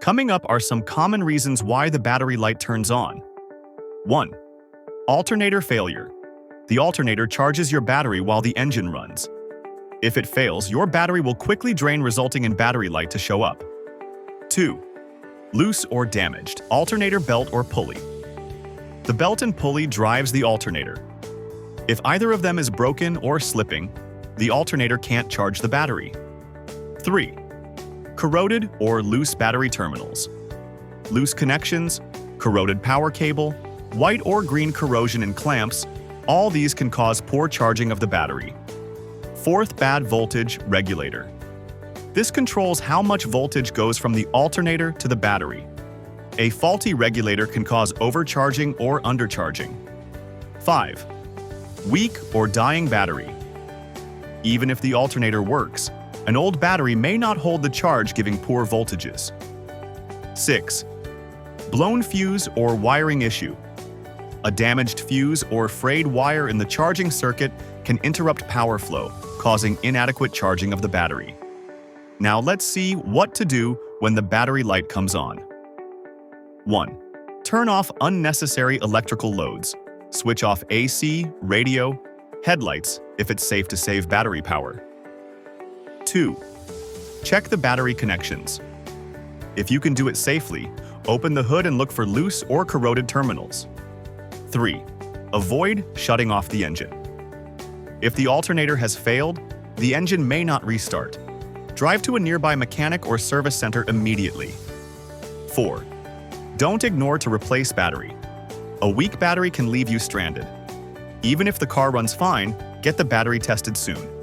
Coming up are some common reasons why the battery light turns on. 1. Alternator failure. The alternator charges your battery while the engine runs. If it fails, your battery will quickly drain, resulting in battery light to show up. 2. Loose or damaged alternator belt or pulley. The belt and pulley drives the alternator. If either of them is broken or slipping, the alternator can't charge the battery. 3. Corroded or loose battery terminals. Loose connections, corroded power cable, white or green corrosion in clamps, all these can cause poor charging of the battery. 4th, bad voltage regulator. This controls how much voltage goes from the alternator to the battery. A faulty regulator can cause overcharging or undercharging. 5. Weak or dying battery. Even if the alternator works, an old battery may not hold the charge, giving poor voltages. 6. Blown fuse or wiring issue. A damaged fuse or frayed wire in the charging circuit can interrupt power flow, causing inadequate charging of the battery. Now let's see what to do when the battery light comes on. 1. Turn off unnecessary electrical loads. Switch off AC, radio, headlights if it's safe to save battery power. 2. Check the battery connections. If you can do it safely, open the hood and look for loose or corroded terminals. 3. Avoid shutting off the engine. If the alternator has failed, the engine may not restart. Drive to a nearby mechanic or service center immediately. 4. Don't ignore to replace battery. A weak battery can leave you stranded. Even if the car runs fine, get the battery tested soon.